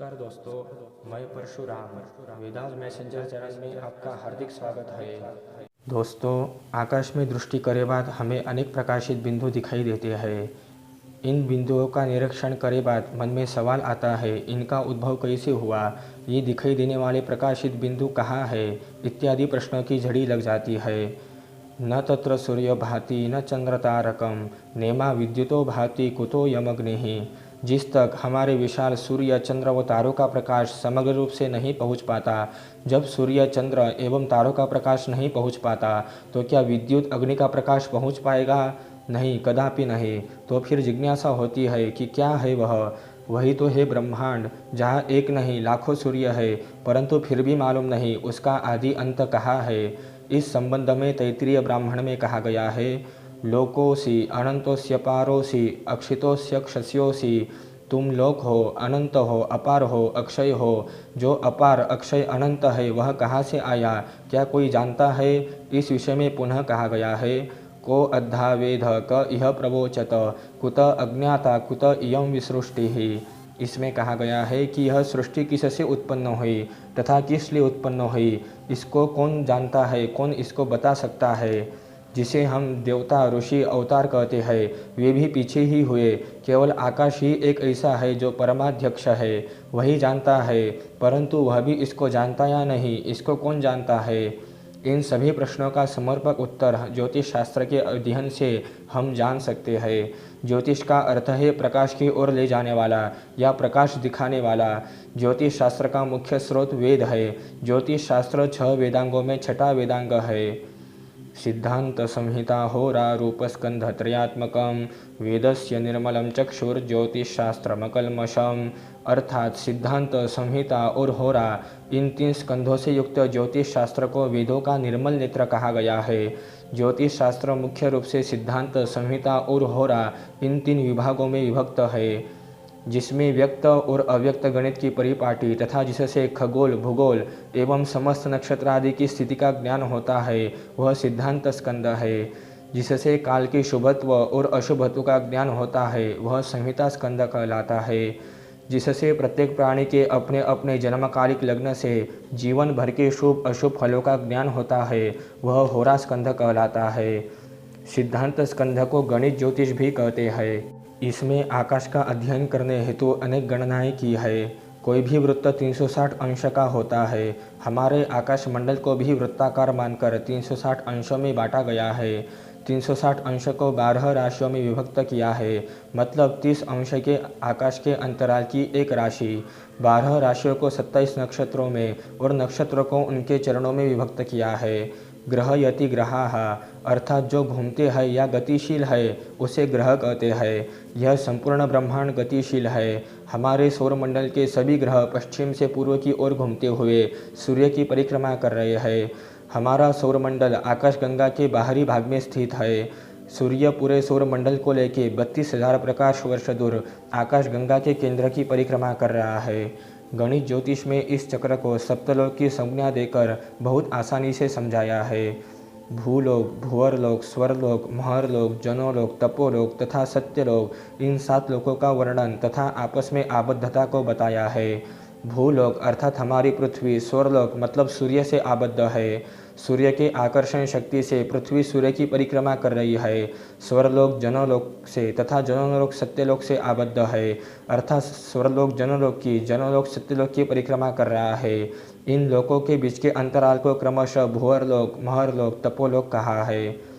नमस्कार दोस्तों, मैं परशुराम वेदांत मैसेंजर चैनल में आपका हार्दिक स्वागत है। दोस्तों, आकाश में दृष्टि करे बाद हमें अनेक प्रकाशित बिंदु दिखाई देते हैं। इन बिंदुओं का निरीक्षण करे बाद मन में सवाल आता है, इनका उद्भव कैसे हुआ, ये दिखाई देने वाले प्रकाशित बिंदु कहाँ है, इत्यादि प्रश्नों की झड़ी लग जाती है। न तत्र सूर्य भाति न चंद्र तारकम नेमा विद्युतो भाति कुतो यमग्निः। जिस तक हमारे विशाल सूर्य चंद्र व तारों का प्रकाश समग्र रूप से नहीं पहुंच पाता, जब सूर्य चंद्र एवं तारों का प्रकाश नहीं पहुंच पाता, तो क्या विद्युत अग्नि का प्रकाश पहुंच पाएगा? नहीं, कदापि नहीं। तो फिर जिज्ञासा होती है कि क्या है वह? वही तो है ब्रह्मांड, जहाँ एक नहीं लाखों सूर्य है, परंतु फिर भी मालूम नहीं उसका आदि अंत कहाँ है। इस संबंध में तैत्तिरीय ब्राह्मण में कहा गया है, लोकोसी अनंतोस्य पारोसी अक्षितोस्य क्षस्योसी। तुम लोक हो, अनंत हो, अपार हो, अक्षय हो। जो अपार अक्षय अनंत है वह कहाँ से आया, क्या कोई जानता है? इस विषय में पुनः कहा गया है, को अद्धा वेद क इह प्रवोचत कुत अज्ञाता कुत इयं विसृष्टिः। इसमें कहा गया है कि यह सृष्टि किससे उत्पन्न हुई तथा किस लिए उत्पन्न हुई, इसको कौन जानता है, कौन इसको बता सकता है? जिसे हम देवता ऋषि अवतार कहते हैं, वे भी पीछे ही हुए। केवल आकाश ही एक ऐसा है जो परमाध्यक्ष है, वही जानता है, परंतु वह भी इसको जानता या नहीं, इसको कौन जानता है? इन सभी प्रश्नों का समर्पक उत्तर ज्योतिष शास्त्र के अध्ययन से हम जान सकते हैं। ज्योतिष का अर्थ है प्रकाश की ओर ले जाने वाला या प्रकाश दिखाने वाला। ज्योतिष शास्त्र का मुख्य स्रोत वेद है। ज्योतिष शास्त्र 6 वेदांगों में छठा वेदांग है। सिद्धांत संहिता होरा रूपस्कंध त्रयात्मकम वेदस्य निर्मलम चक्षुर्ज्योतिषशास्त्रमकल्मषम। अर्थात सिद्धांत संहिता और होरा, इन 3 स्कंधों से युक्त ज्योतिष शास्त्र को वेदों का निर्मल नेत्र कहा गया है। ज्योतिष शास्त्र मुख्य रूप से सिद्धांत संहिता और होरा, इन 3 विभागों में विभक्त है, जिसमें व्यक्त और अव्यक्त गणित की परिपाटी तथा जिससे खगोल भूगोल एवं समस्त नक्षत्र आदि की स्थिति का ज्ञान होता है, वह सिद्धांत स्कंद है। जिससे काल की शुभत्व और अशुभत्व का ज्ञान होता है, वह संहिता स्कंद कहलाता है। जिससे प्रत्येक प्राणी के अपने अपने जन्मकालिक लग्न से जीवन भर के शुभ अशुभ फलों का ज्ञान होता है, वह होरा स्कंध कहलाता है। सिद्धांत स्कंध को गणित ज्योतिष भी कहते हैं। इसमें आकाश का अध्ययन करने हेतु अनेक गणनाएं की है। कोई भी वृत्त 360 अंश का होता है। हमारे आकाश मंडल को भी वृत्ताकार मानकर 360 अंशों में बांटा गया है। 360 अंश को 12 राशियों में विभक्त किया है, मतलब 30 अंश के आकाश के अंतराल की एक राशि। 12 राशियों को 27 नक्षत्रों में और नक्षत्रों को उनके चरणों में विभक्त किया है। ग्रह यति ग्रहाः, अर्थात जो घूमते हैं या गतिशील है उसे ग्रह कहते हैं। यह संपूर्ण ब्रह्मांड गतिशील है। हमारे सौरमंडल के सभी ग्रह पश्चिम से पूर्व की ओर घूमते हुए सूर्य की परिक्रमा कर रहे हैं। हमारा सौरमंडल आकाशगंगा के बाहरी भाग में स्थित है। सूर्य पूरे सौरमंडल को लेकर 32,000 प्रकाश वर्ष दूर आकाशगंगा के केंद्र की परिक्रमा कर रहा है। गणित ज्योतिष में इस चक्र को सप्तलोक की संज्ञा देकर बहुत आसानी से समझाया है। भूलोक, भुवरलोक, स्वरलोक, महरलोक, जनोलोक, तपोलोक तथा सत्यलोक, इन 7 लोकों का वर्णन तथा आपस में आबद्धता को बताया है। भूलोक अर्थात हमारी पृथ्वी, स्वरलोक मतलब सूर्य से आबद्ध है। सूर्य के आकर्षण शक्ति से पृथ्वी सूर्य की परिक्रमा कर रही है। स्वरलोक जनोलोक से तथा जनोलोक सत्यलोक से आबद्ध है, अर्थात स्वरलोक जनोलोक सत्यलोक की परिक्रमा कर रहा है। इन लोकों के बीच के अंतराल को क्रमशः भुवरलोक, महरलोक, तपोलोक कहा है।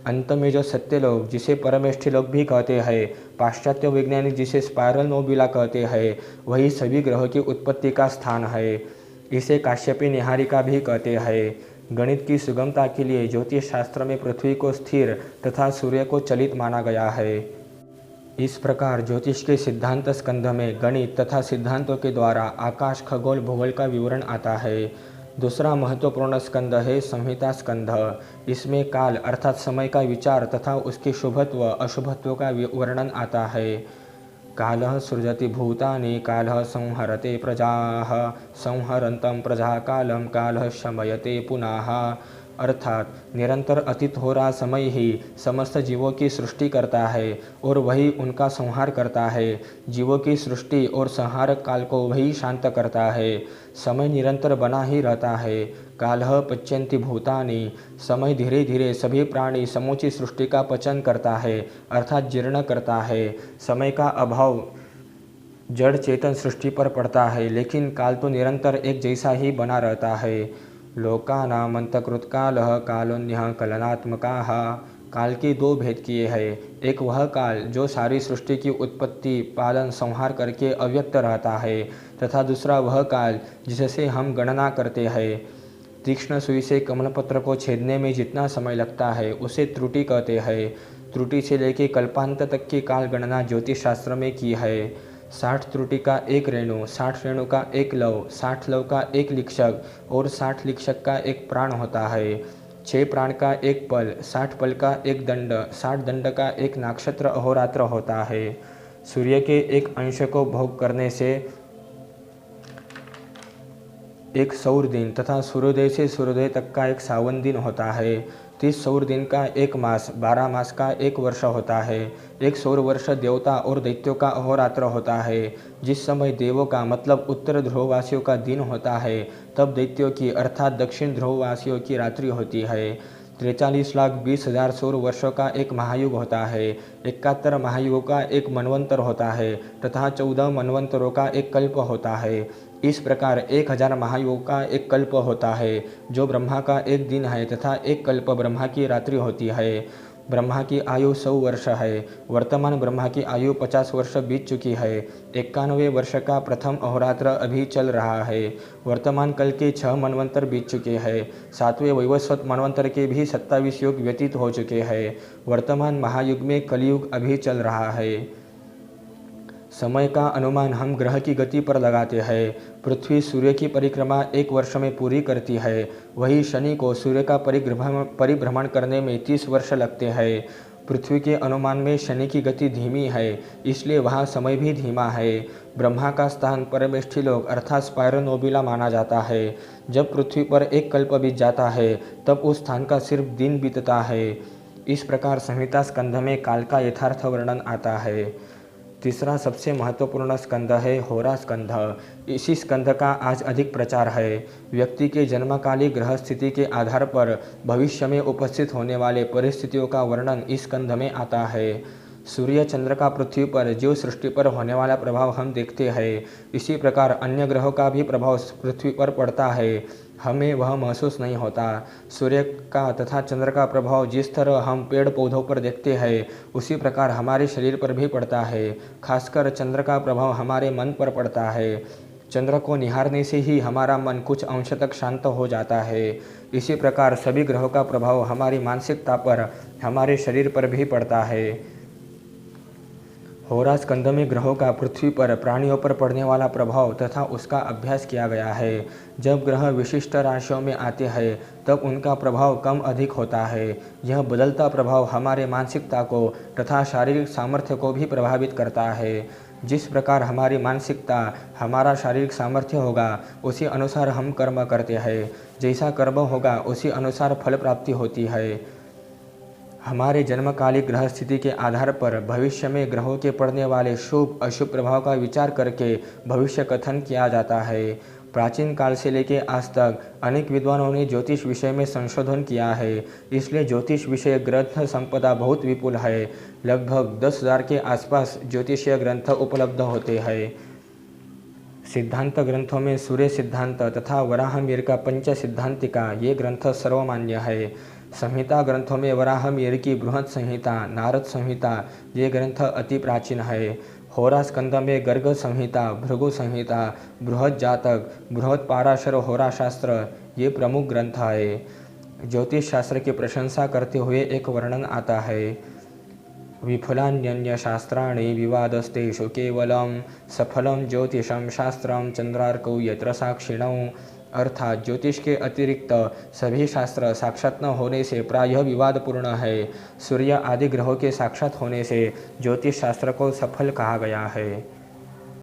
अंत में जो सत्यलोक, जिसे परमेष्ठी लोक भी कहते हैं, पाश्चात्य वैज्ञानिक जिसे स्पायरल नोबुला कहते हैं, वही सभी ग्रहों की उत्पत्ति का स्थान है। इसे काश्यपी निहारिका भी कहते हैं। गणित की सुगमता के लिए ज्योतिष शास्त्र में पृथ्वी को स्थिर तथा सूर्य को चलित माना गया है। इस प्रकार ज्योतिष के सिद्धांत स्कंध में गणित तथा सिद्धांतों के द्वारा आकाश खगोल भूगोल का विवरण आता है। दूसरा महत्वपूर्ण स्कंध है संहिता स्कंध। इसमें काल अर्थात समय का विचार तथा उसके शुभत्व अशुभत्व का वर्णन आता है। कालः सृजति भूतानि कालः संहरते प्रजाः संहरन्तं प्रजा कालं कालः शमयते पुनः। अर्थात निरंतर अतीत हो रहा समय ही समस्त जीवों की सृष्टि करता है और वही उनका संहार करता है। जीवों की सृष्टि और संहार काल को वही शांत करता है। समय निरंतर बना ही रहता है। कालः पच्यन्ति भूतानि, समय धीरे धीरे सभी प्राणी समूची सृष्टि का पचन करता है अर्थात जीर्ण करता है। समय का अभाव जड़ चेतन सृष्टि पर पड़ता है, लेकिन काल तो निरंतर एक जैसा ही बना रहता है। लोकानाम अंतकृत कालः कालोन्यः कलनात्मकाः। काल के दो भेद किए हैं। एक वह काल जो सारी सृष्टि की उत्पत्ति पालन संहार करके अव्यक्त रहता है, तथा दूसरा वह काल जिससे हम गणना करते हैं। तीक्ष्ण सुई से कमलपत्र को छेदने में जितना समय लगता है उसे त्रुटि कहते हैं। त्रुटि से लेकर कल्पांत तक की काल गणना ज्योतिष शास्त्र में की है। 60 त्रुटि का एक रेणु, 60 रेणु का एक लव, 60 लव का एक लिक्षक और 60 लिक्षक का एक प्राण होता है। 6 प्राण का एक पल, 60 पल का एक दंड, 60 दंड का एक नक्षत्र अहोरात्र होता है। सूर्य के एक अंश को भोग करने से एक सौर दिन तथा सूर्योदय से सूर्योदय तक का एक सावन दिन होता है। 30 सौर दिन का एक मास, 12 मास का एक वर्ष होता है। एक सौर वर्ष देवता और दैत्यों का अहोरात्र होता है। जिस समय देवों का मतलब उत्तर ध्रुववासियों का दिन होता है, तब दैत्यों की अर्थात दक्षिण ध्रुववासियों की रात्रि होती है। 43,20,000 सौर वर्षों का एक महायुग होता है। 71 महायुगों का एक मनवंतर होता है तथा 14 मनवंतरों का एक कल्प होता है। इस प्रकार 1000 महायुगों का एक कल्प होता है, जो ब्रह्मा का एक दिन है तथा एक कल्प ब्रह्मा की रात्रि होती है। ब्रह्मा की आयु 100 वर्ष है। वर्तमान ब्रह्मा की आयु 50 वर्ष बीत चुकी है। 91वें वर्ष का प्रथम अहोरात्र अभी चल रहा है। वर्तमान कल के 6 मनवंतर बीत चुके हैं। 7वें वैवस्वत मनवंतर के भी 27 युग व्यतीत हो चुके हैं। वर्तमान महायुग में कलयुग अभी चल रहा है। समय का अनुमान हम ग्रह की गति पर लगाते हैं। पृथ्वी सूर्य की परिक्रमा एक वर्ष में पूरी करती है। वही शनि को सूर्य का परिभ्रमण करने में 30 वर्ष लगते हैं। पृथ्वी के अनुमान में शनि की गति धीमी है, इसलिए वहाँ समय भी धीमा है। ब्रह्मा का स्थान परमेष्ठी लोक अर्थात स्पायरो नोबिला माना जाता है। जब पृथ्वी पर एक कल्प बीत जाता है, तब उस स्थान का सिर्फ दिन बीतता है। इस प्रकार संहिता स्कंध में काल का यथार्थ वर्णन आता है। तीसरा सबसे महत्वपूर्ण स्कंध है होरा स्कंध। इसी स्कंध का आज अधिक प्रचार है। व्यक्ति के जन्मकालीन ग्रह स्थिति के आधार पर भविष्य में उपस्थित होने वाले परिस्थितियों का वर्णन इस स्कंध में आता है। सूर्य चंद्र का पृथ्वी पर जीव सृष्टि पर होने वाला प्रभाव हम देखते हैं, इसी प्रकार अन्य ग्रहों का भी प्रभाव पृथ्वी पर पड़ता है, हमें वह महसूस नहीं होता। सूर्य का तथा चंद्र का प्रभाव जिस तरह हम पेड़ पौधों पर देखते हैं, उसी प्रकार हमारे शरीर पर भी पड़ता है। खासकर चंद्र का प्रभाव हमारे मन पर पड़ता है। चंद्र को निहारने से ही हमारा मन कुछ अंश तक शांत हो जाता है। इसी प्रकार सभी ग्रहों का प्रभाव हमारी मानसिकता पर, हमारे शरीर पर भी पड़ता है। होरा स्कंध में ग्रहों का पृथ्वी पर प्राणियों पर पड़ने वाला प्रभाव तथा उसका अभ्यास किया गया है। जब ग्रह विशिष्ट राशियों में आते हैं, तब उनका प्रभाव कम अधिक होता है। यह बदलता प्रभाव हमारे मानसिकता को तथा शारीरिक सामर्थ्य को भी प्रभावित करता है। जिस प्रकार हमारी मानसिकता हमारा शारीरिक सामर्थ्य होगा, उसी अनुसार हम कर्म करते हैं। जैसा कर्म होगा, उसी अनुसार फल प्राप्ति होती है। हमारे जन्मकालिक ग्रह स्थिति के आधार पर भविष्य में ग्रहों के पड़ने वाले शुभ अशुभ प्रभाव का विचार करके भविष्य कथन किया जाता है। प्राचीन काल से लेकर आज तक अनेक विद्वानों ने ज्योतिष विषय में संशोधन किया है, इसलिए ज्योतिष विषय ग्रंथ संपदा बहुत विपुल है। लगभग 10,000 के आसपास ज्योतिषीय ग्रंथ उपलब्ध होते हैं। सिद्धांत ग्रंथों में सूर्य सिद्धांत तथा वराहमिहिर का पंच सिद्धांतिका ये ग्रंथ सर्वमान्य है। संहिता ग्रंथों में वराहमिहिर की बृहद संहिता, नारद संहिता ये ग्रंथ अति प्राचीन है। होरा स्कंद में गर्ग संहिता, भृगु संहिता, बृहद जातक, बृहद पाराशर होरा शास्त्र ये प्रमुख ग्रंथ है। ज्योतिष शास्त्र की प्रशंसा करते हुए एक वर्णन आता है। विफलान्यन्य शास्त्राणि विवादस्तेषु केवलं सफलं ज्योतिषं शास्त्रं चंद्रार्कौ यत्र साक्षिणौ। अर्थात ज्योतिष के अतिरिक्त सभी शास्त्र साक्षात न होने से प्रायः विवादपूर्ण है। सूर्य आदि ग्रहों के साक्षात होने से ज्योतिष शास्त्र को सफल कहा गया है।